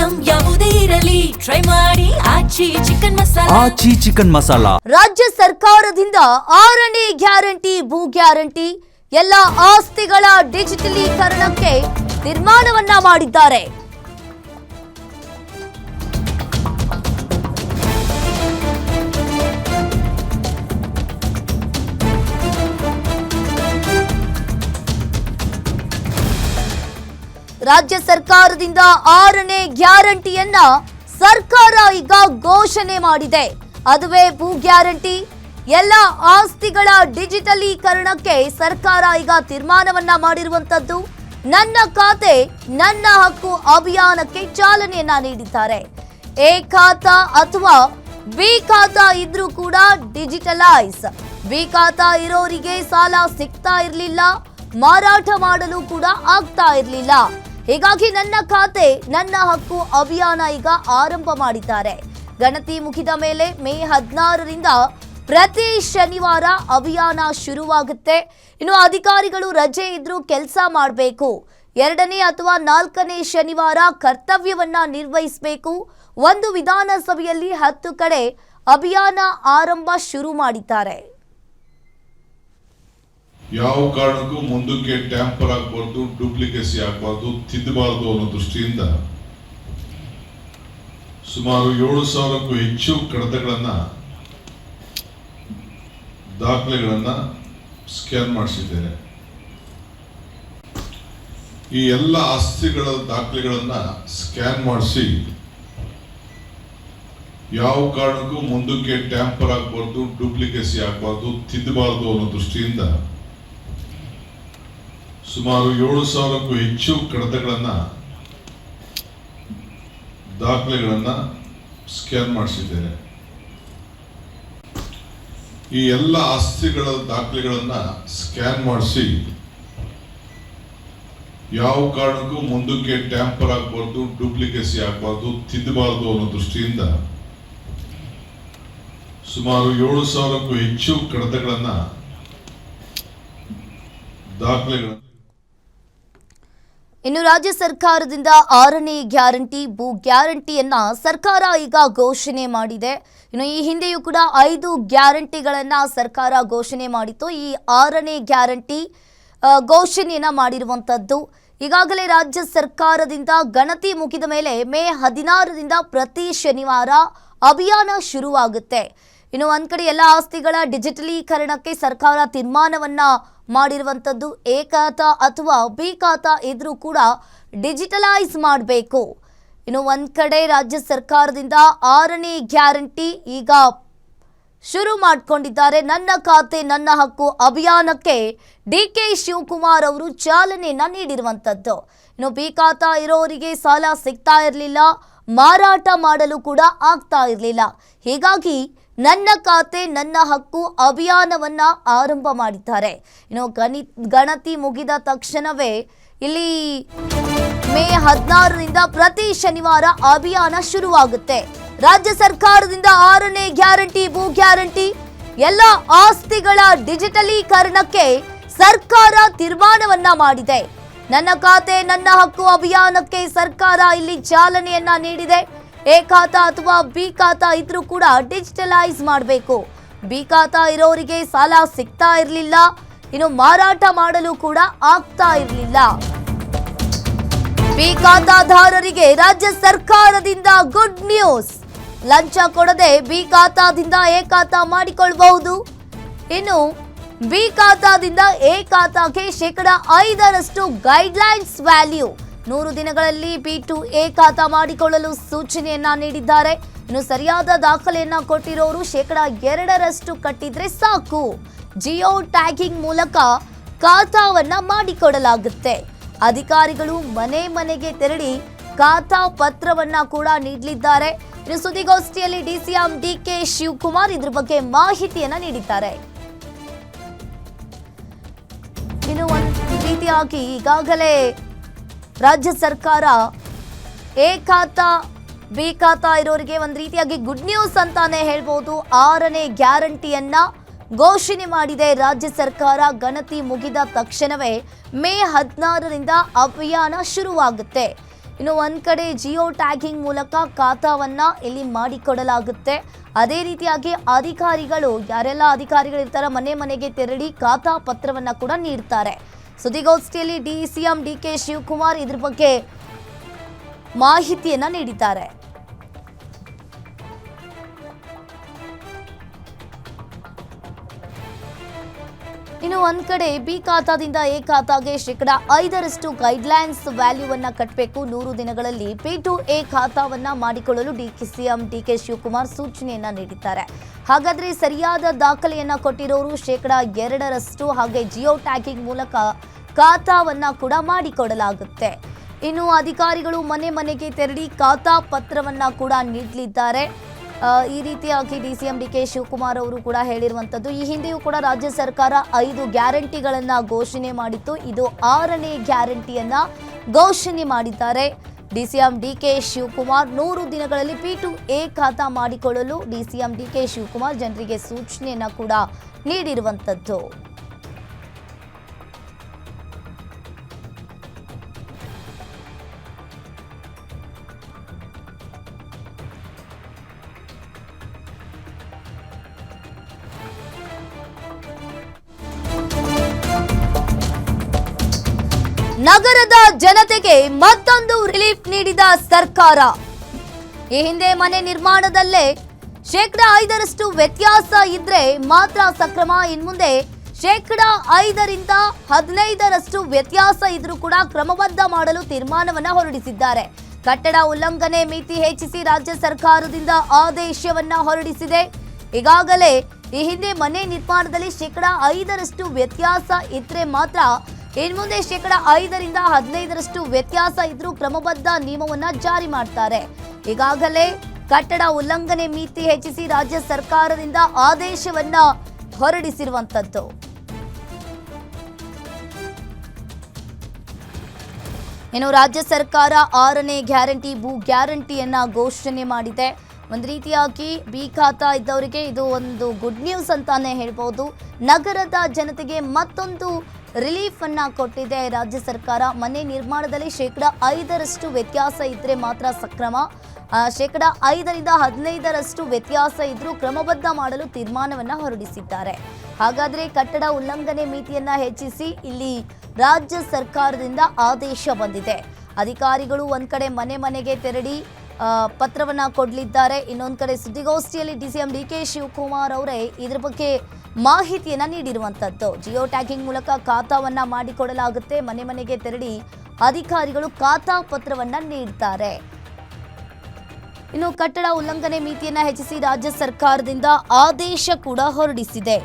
Item ಯಾವುದೇ ಇರಲಿ try ಮಾಡಿ ಆಚಿ ಚಿಕನ್ ಮಸಾಲಾ. ರಾಜ್ಯ ಸರ್ಕಾರದಿಂದ 6ನೇ ಗ್ಯಾರಂಟಿ ಭೂ ಗ್ಯಾರಂಟಿ ಎಲ್ಲ ಆಸ್ತಿಗಳ ಡಿಜಿಟಲೀಕರಣಕ್ಕೆ ತೀರ್ಮಾನವನ್ನ ಮಾಡಿದ್ದಾರೆ. ರಾಜ್ಯ ಸರ್ಕಾರದಿಂದ 6ನೇ ಗ್ಯಾರಂಟಿಯನ್ನ ಸರ್ಕಾರ ಈಗ ಘೋಷಣೆ ಮಾಡಿದೆ. ಅದುವೇ ಭೂ ಗ್ಯಾರಂಟಿ. ಎಲ್ಲ ಆಸ್ತಿಗಳ ಡಿಜಿಟಲೀಕರಣಕ್ಕೆ ಸರ್ಕಾರ ಈಗ ತೀರ್ಮಾನವನ್ನ ಮಾಡಿರುವಂತದ್ದು. ನನ್ನ ಖಾತೆ ನನ್ನ ಹಕ್ಕು ಅಭಿಯಾನಕ್ಕೆ ಚಾಲನೆಯನ್ನ ನೀಡಿದ್ದಾರೆ. ಎ ಖಾತಾ ಅಥವಾ ಬಿ ಖಾತಾ ಇದ್ರೂ ಕೂಡ ಡಿಜಿಟಲೈಸ್. ಬಿ ಖಾತಾ ಇರೋರಿಗೆ ಸಾಲ ಸಿಗ್ತಾ ಇರಲಿಲ್ಲ, ಮಾರಾಟ ಮಾಡಲು ಕೂಡ ಆಗ್ತಾ ಇರಲಿಲ್ಲ. ಹೀಗಾಗಿ ನನ್ನ ಖಾತೆ ನನ್ನ ಹಕ್ಕು ಅಭಿಯಾನ ಈಗ ಆರಂಭ ಮಾಡಿದ್ದಾರೆ. ಗಣತಿ ಮುಗಿದ ಮೇಲೆ ಮೇ 16ರಿಂದ ಪ್ರತಿ ಶನಿವಾರ ಅಭಿಯಾನ ಶುರುವಾಗುತ್ತೆ. ಇನ್ನು ಅಧಿಕಾರಿಗಳು ರಜೆ ಇದ್ರೂ ಕೆಲಸ ಮಾಡಬೇಕು. 2ನೇ ಅಥವಾ 4ನೇ ಶನಿವಾರ ಕರ್ತವ್ಯವನ್ನ ನಿರ್ವಹಿಸಬೇಕು. ಒಂದು ವಿಧಾನಸಭೆಯಲ್ಲಿ 10 ಕಡೆ ಅಭಿಯಾನ ಆರಂಭ ಶುರು ಮಾಡಿದ್ದಾರೆ. ಯಾವ ಕಾರಣಕ್ಕೂ ಮುಂದಕ್ಕೆ ಟ್ಯಾಂಪರ್ ಆಗಬಾರ್ದು, ಡೂಪ್ಲಿಕೇಸಿ ಆಗಬಾರ್ದು, ತಿದ್ದಬಾರದು ಅನ್ನೋ ದೃಷ್ಟಿಯಿಂದ ಸುಮಾರು 7,000ಕ್ಕೂ ಹೆಚ್ಚು ಕಡತಗಳನ್ನ ದಾಖಲೆಗಳನ್ನ ಸ್ಕ್ಯಾನ್ ಮಾಡಿಸಿದ್ದೇನೆ. ಈ ಎಲ್ಲ ಆಸ್ತಿಗಳ ದಾಖಲೆಗಳನ್ನ ಸ್ಕ್ಯಾನ್ ಮಾಡಿಸಿ ಯಾವ ಕಾರಣಕ್ಕೂ ಮುಂದಕ್ಕೆ ಟ್ಯಾಂಪರ್ ಆಗಬಾರ್ದು, ಡೂಪ್ಲಿಕೇಸಿ ಆಗಬಾರ್ದು, ತಿದ್ದಬಾರದು ಅನ್ನೋ ದೃಷ್ಟಿಯಿಂದ ಸುಮಾರು 7,000ಕ್ಕೂ ಹೆಚ್ಚು ಕಡತಗಳನ್ನ ದಾಖಲೆಗಳನ್ನ ಸ್ಕ್ಯಾನ್ ಮಾಡಿಸಿದ್ದೇನೆ. ಈ ಎಲ್ಲ ಆಸ್ತಿಗಳ ದಾಖಲೆಗಳನ್ನ ಸ್ಕ್ಯಾನ್ ಮಾಡಿಸಿ ಯಾವ ಕಾರಣಕ್ಕೂ ಮುಂದಕ್ಕೆ ಟ್ಯಾಂಪರ್ ಆಗಬಾರ್ದು, ಡೂಪ್ಲಿಕೇಸಿ ಆಗಬಾರ್ದು, ತಿದ್ದಬಾರದು ಅನ್ನೋ ದೃಷ್ಟಿಯಿಂದ ಸುಮಾರು 7,000ಕ್ಕೂ ಹೆಚ್ಚು ಕಡತಗಳನ್ನ ದಾಖಲೆಗಳನ್ನ. ಇನ್ನು ರಾಜ್ಯ ಸರ್ಕಾರದಿಂದ 6ನೇ ಗ್ಯಾರಂಟಿ ಭೂ ಗ್ಯಾರಂಟಿಯನ್ನ ಸರ್ಕಾರ ಈಗ ಘೋಷಣೆ ಮಾಡಿದೆ. ಇನ್ನು ಈ ಹಿಂದೆಯೂ ಕೂಡ 5 ಗ್ಯಾರಂಟಿಗಳನ್ನ ಸರ್ಕಾರ ಘೋಷಣೆ ಮಾಡಿತ್ತು. ಈ 6ನೇ ಗ್ಯಾರಂಟಿ ಘೋಷಣೆಯನ್ನ ಮಾಡಿರುವಂತದ್ದು. ಈಗಾಗಲೇ ರಾಜ್ಯ ಸರ್ಕಾರದಿಂದ ಗಣತಿ ಮುಗಿದ ಮೇಲೆ ಮೇ 16ರಿಂದ ಪ್ರತಿ ಶನಿವಾರ ಅಭಿಯಾನ ಶುರುವಾಗುತ್ತೆ. ಇನ್ನು ಒಂದ್ ಕಡೆ ಎಲ್ಲ ಆಸ್ತಿಗಳ ಡಿಜಿಟಲೀಕರಣಕ್ಕೆ ಸರ್ಕಾರ ತೀರ್ಮಾನವನ್ನ ಮಾಡಿರುವಂತದ್ದು. ಎ ಖಾತಾ ಅಥವಾ ಬಿ ಖಾತಾ ಇದ್ರೂ ಕೂಡ ಡಿಜಿಟಲೈಸ್ ಮಾಡಬೇಕು. ಇನ್ನು ಒಂದ್ ಕಡೆ ರಾಜ್ಯ ಸರ್ಕಾರದಿಂದ 6ನೇ ಗ್ಯಾರಂಟಿ ಈಗ ಶುರು ಮಾಡಿಕೊಂಡಿದ್ದಾರೆ. ನನ್ನ ಖಾತೆ ನನ್ನ ಹಕ್ಕು ಅಭಿಯಾನಕ್ಕೆ ಡಿ.ಕೆ. ಶಿವಕುಮಾರ್ ಅವರು ಚಾಲನೆಯನ್ನ ನೀಡಿರುವಂತದ್ದು. ಇನ್ನು ಬಿ ಖಾತಾ ಇರೋರಿಗೆ ಸಾಲ ಸಿಗ್ತಾ ಇರಲಿಲ್ಲ, ಮಾರಾಟ ಮಾಡಲು ಕೂಡ ಆಗ್ತಾ ಇರಲಿಲ್ಲ. ಹೀಗಾಗಿ ನನ್ನ ಖಾತೆ ನನ್ನ ಹಕ್ಕು ಅಭಿಯಾನವನ್ನ ಆರಂಭ ಮಾಡಿದ್ದಾರೆ. ಇನ್ನು ಗಣತಿ ಮುಗಿದ ತಕ್ಷಣವೇ ಇಲ್ಲಿ ಮೇ 16ರಿಂದ ಪ್ರತಿ ಶನಿವಾರ ಅಭಿಯಾನ ಶುರುವಾಗುತ್ತೆ. ರಾಜ್ಯ ಸರ್ಕಾರದಿಂದ 6ನೇ ಗ್ಯಾರಂಟಿ ಭೂ ಗ್ಯಾರಂಟಿ ಎಲ್ಲ ಆಸ್ತಿಗಳ ಡಿಜಿಟಲೀಕರಣಕ್ಕೆ ಸರ್ಕಾರ ತೀರ್ಮಾನವನ್ನ ಮಾಡಿದೆ. ನನ್ನ ಖಾತೆ ನನ್ನ ಹಕ್ಕು ಅಭಿಯಾನಕ್ಕೆ ಸರ್ಕಾರ ಇಲ್ಲಿ ಚಾಲನೆಯನ್ನ ನೀಡಿದೆ. ಎ ಖಾತಾ ಅಥವಾ ಬಿ ಖಾತಾ ಇದ್ರೂ ಕೂಡ ಡಿಜಿಟಲೈಸ್ ಮಾಡಬೇಕು. ಬಿ ಖಾತಾ ಇರೋರಿಗೆ ಸಾಲ ಸಿಗ್ತಾ ಇರಲಿಲ್ಲ, ಇನ್ನು ಮಾರಾಟ ಮಾಡಲು ಕೂಡ ಆಗ್ತಾ ಇರಲಿಲ್ಲ. ಬಿ ಖಾತಾದಾರರಿಗೆ ರಾಜ್ಯ ಸರ್ಕಾರದಿಂದ ಗುಡ್ ನ್ಯೂಸ್. ಲಂಚ ಕೊಡದೆ ಬಿ ಖಾತಾದಿಂದ ಎ ಖಾತಾ ಮಾಡಿಕೊಳ್ಳಬಹುದು. ಇನ್ನು ಬಿ ಖಾತಾದಿಂದ ಎ ಖಾತಾಗೆ 5% ಗೈಡ್ಲೈನ್ಸ್ ವ್ಯಾಲ್ಯೂ 100 ದಿನಗಳಲ್ಲಿ ಬಿ ಟು ಎ ಖಾತಾ ಮಾಡಿಕೊಳ್ಳಲು ಸೂಚನೆಯನ್ನ ನೀಡಿದ್ದಾರೆ. ಇನ್ನು ಸರಿಯಾದ ದಾಖಲೆಯನ್ನ ಕೊಟ್ಟಿರೋರು 2% ಕಟ್ಟಿದ್ರೆ ಸಾಕು. ಜಿಯೋ ಟ್ಯಾಗಿಂಗ್ ಮೂಲಕ ಖಾತಾವನ್ನ ಮಾಡಿಕೊಡಲಾಗುತ್ತೆ. ಅಧಿಕಾರಿಗಳು ಮನೆ ಮನೆಗೆ ತೆರಳಿ ಖಾತಾ ಪತ್ರವನ್ನ ಕೂಡ ನೀಡಲಿದ್ದಾರೆ. ಇನ್ನು ಸುದ್ದಿಗೋಷ್ಠಿಯಲ್ಲಿ ಡಿಸಿಎಂ ಡಿ.ಕೆ. ಶಿವಕುಮಾರ್ ಇದ್ರ ಬಗ್ಗೆ ಮಾಹಿತಿಯನ್ನ ನೀಡಿದ್ದಾರೆ. ಇನ್ನು ಒಂದು ರೀತಿಯಾಗಿ ಈಗಾಗಲೇ ರಾಜ್ಯ ಸರ್ಕಾರ ಎ ಖಾತಾ ಬಿ ಖಾತಾ ಇರೋರಿಗೆ ಒಂದು ರೀತಿಯಾಗಿ ಗುಡ್ ನ್ಯೂಸ್ ಅಂತಾನೆ ಹೇಳ್ಬೋದು. 6ನೇ ಗ್ಯಾರಂಟಿಯನ್ನ ಘೋಷಣೆ ಮಾಡಿದೆ ರಾಜ್ಯ ಸರ್ಕಾರ. ಗಣತಿ ಮುಗಿದ ತಕ್ಷಣವೇ ಮೇ 16ರಿಂದ ಅಭಿಯಾನ ಶುರುವಾಗುತ್ತೆ. ಇನ್ನು ಒಂದ್ ಕಡೆ ಜಿಯೋ ಟ್ಯಾಗಿಂಗ್ ಮೂಲಕ ಖಾತಾವನ್ನ ಇಲ್ಲಿ ಮಾಡಿಕೊಡಲಾಗುತ್ತೆ. ಅದೇ ರೀತಿಯಾಗಿ ಅಧಿಕಾರಿಗಳು ಯಾರೆಲ್ಲ ಅಧಿಕಾರಿಗಳಿರ್ತಾರೆ ಮನೆ ಮನೆಗೆ ತೆರಳಿ ಖಾತಾ ಪತ್ರವನ್ನ ಕೂಡ ನೀಡ್ತಾರೆ. ಸುದ್ದಿಗೋಷ್ಠಿಯಲ್ಲಿ ಸಿಎಂ ಡಿಕೆ ಶಿವಕುಮಾರ್ ಇದ್ರ ಬಗ್ಗೆ ಮಾಹಿತಿಯನ್ನ ನೀಡಿದ್ದಾರೆ. ಇನ್ನು ಒಂದ್ ಕಡೆ ಬಿ ಖಾತಾದಿಂದ ಎ ಖಾತಾಗೆ ಶೇಕಡ 5% ಗೈಡ್ಲೈನ್ಸ್ ವ್ಯಾಲ್ಯೂವನ್ನ ಕಟ್ಟಬೇಕು. 100 ದಿನಗಳಲ್ಲಿ P2A ಖಾತಾವನ್ನ ಮಾಡಿಕೊಳ್ಳಲು ಸಿಎಂ ಡಿಕೆ ಶಿವಕುಮಾರ್ ಸೂಚನೆಯನ್ನ ನೀಡಿದ್ದಾರೆ. ಹಾಗಾದ್ರೆ ಸರಿಯಾದ ದಾಖಲೆಯನ್ನ ಕೊಟ್ಟಿರೋರು ಶೇಕಡ 2% ಹಾಗೆ ಜಿಯೋ ಟ್ಯಾಗಿಂಗ್ ಮೂಲಕ ಖಾತಾವನ್ನ ಕೂಡ ಮಾಡಿಕೊಡಲಾಗುತ್ತೆ. ಇನ್ನು ಅಧಿಕಾರಿಗಳು ಮನೆ ಮನೆಗೆ ತೆರಳಿ ಖಾತಾ ಪತ್ರವನ್ನ ಕೂಡ ನೀಡಲಿದ್ದಾರೆ. ಈ ರೀತಿಯಾಗಿ ಸಿಎಂ ಡಿಕೆ ಶಿವಕುಮಾರ್ ಅವರು ಕೂಡ ಹೇಳಿರುವಂಥದ್ದು. ಈ ಹಿಂದೆಯೂ ಕೂಡ ರಾಜ್ಯ ಸರ್ಕಾರ 5 ಗ್ಯಾರಂಟಿಗಳನ್ನ ಘೋಷಣೆ ಮಾಡಿತ್ತು. ಇದು 6ನೇ ಗ್ಯಾರಂಟಿಯನ್ನ ಘೋಷಣೆ ಮಾಡಿದ್ದಾರೆ ಸಿಎಂ ಡಿಕೆ ಶಿವಕುಮಾರ್. 100 ದಿನಗಳಲ್ಲಿ P2A ಖಾತಾ ಮಾಡಿಕೊಳ್ಳಲು ಸಿಎಂ ಡಿಕೆ ಶಿವಕುಮಾರ್ ಜನರಿಗೆ ಸೂಚನೆಯನ್ನ ಕೂಡ ನೀಡಿರುವಂಥದ್ದು. ನಗರದ ಜನತೆಗೆ ಮತ್ತೊಂದು ರಿಲೀಫ್ ನೀಡಿದ ಸರ್ಕಾರ. ಈ ಹಿಂದೆ ಮನೆ ನಿರ್ಮಾಣದಲ್ಲೇ ಶೇಕಡ 5% ವ್ಯತ್ಯಾಸ ಇದ್ರೆ ಮಾತ್ರ ಸಕ್ರಮ. ಇನ್ಮುಂದೆ ಶೇಕಡ 5ರಿಂದ 15% ವ್ಯತ್ಯಾಸ ಇದ್ರೂ ಕೂಡ ಕ್ರಮಬದ್ಧ ಮಾಡಲು ತೀರ್ಮಾನವನ್ನ ಹೊರಡಿಸಿದ್ದಾರೆ. ಕಟ್ಟಡ ಉಲ್ಲಂಘನೆ ಮಿತಿ ಹೆಚ್ಚಿಸಿ ರಾಜ್ಯ ಸರ್ಕಾರದಿಂದ ಆದೇಶವನ್ನ ಹೊರಡಿಸಿದೆ. ಈಗಾಗಲೇ ಈ ಹಿಂದೆ ಮನೆ ನಿರ್ಮಾಣದಲ್ಲಿ ಶೇಕಡ 5% ವ್ಯತ್ಯಾಸ ಇದ್ರೆ ಮಾತ್ರ, ಇನ್ಮುಂದೆ ಶೇಕಡ 5ರಿಂದ 15% ವ್ಯತ್ಯಾಸ ಇದ್ರೂ ಕ್ರಮಬದ್ಧ ನಿಯಮವನ್ನ ಜಾರಿ ಮಾಡ್ತಾರೆ. ಈಗಾಗಲೇ ಕಟ್ಟಡ ಉಲ್ಲಂಘನೆ ಮಿತಿ ಹೆಚ್ಚಿಸಿ ರಾಜ್ಯ ಸರ್ಕಾರದಿಂದ ಆದೇಶವನ್ನ ಹೊರಡಿಸಿರುವಂತದ್ದು. ಇನ್ನು ರಾಜ್ಯ ಸರ್ಕಾರ 6ನೇ ಗ್ಯಾರಂಟಿ ಭೂ ಗ್ಯಾರಂಟಿಯನ್ನ ಘೋಷಣೆ ಮಾಡಿದೆ. ಒಂದು ರೀತಿಯಾಗಿ ಬಿ ಖಾತಾ ಇದ್ದವರಿಗೆ ಇದು ಒಂದು ಗುಡ್ ನ್ಯೂಸ್ ಅಂತಾನೆ ಹೇಳ್ಬೋದು. ನಗರದ ಜನತೆಗೆ ಮತ್ತೊಂದು ರಿಲೀಫ್ ಅನ್ನ ಕೊಟ್ಟಿದೆ ರಾಜ್ಯ ಸರ್ಕಾರ. ಮನೆ ನಿರ್ಮಾಣದಲ್ಲಿ ಶೇಕಡ 5% ವ್ಯತ್ಯಾಸ ಇದ್ರೆ ಮಾತ್ರ ಸಕ್ರಮ, ಶೇಕಡ 5ರಿಂದ 15% ವ್ಯತ್ಯಾಸ ಇದ್ರೂ ಕ್ರಮಬದ್ಧ ಮಾಡಲು ತೀರ್ಮಾನವನ್ನ ಹೊರಡಿಸಿದ್ದಾರೆ. ಹಾಗಾದ್ರೆ ಕಟ್ಟಡ ಉಲ್ಲಂಘನೆ ಮಿತಿಯನ್ನ ಹೆಚ್ಚಿಸಿ ಇಲ್ಲಿ ರಾಜ್ಯ ಸರ್ಕಾರದಿಂದ ಆದೇಶ ಬಂದಿದೆ. ಅಧಿಕಾರಿಗಳು ಒಂದ್ ಕಡೆ ಮನೆ ಮನೆಗೆ ತೆರಳಿ ಪತ್ರವನ್ನ ಕೊಡಲಿದ್ದಾರೆ. ಇನ್ನೊಂದು ಕಡೆ ಸುದ್ದಿಗೋಷ್ಠಿಯಲ್ಲಿ ಸಿಎಂ ಡಿಕೆ ಶಿವಕುಮಾರ್ ಅವರೇ ಇದ್ರ ಬಗ್ಗೆ ಮಾಹಿತಿಯನ್ನ ನೀಡಿರುವಂತದ್ದು. ಜಿಯೋ ಟ್ಯಾಗಿಂಗ್ ಮೂಲಕ ಖಾತಾವನ್ನ ಮಾಡಿಕೊಡಲಾಗುತ್ತೆ. ಮನೆ ಮನೆಗೆ ತೆರಳಿ ಅಧಿಕಾರಿಗಳು ಖಾತಾ ಪತ್ರವನ್ನ ನೀಡ್ತಾರೆ. ಇನ್ನು ಕಟ್ಟಡ ಉಲ್ಲಂಘನೆ ಮಿತಿಯನ್ನ ಹೆಚ್ಚಿಸಿ ರಾಜ್ಯ ಸರ್ಕಾರದಿಂದ ಆದೇಶ ಕೂಡ ಹೊರಡಿಸಿದೆ.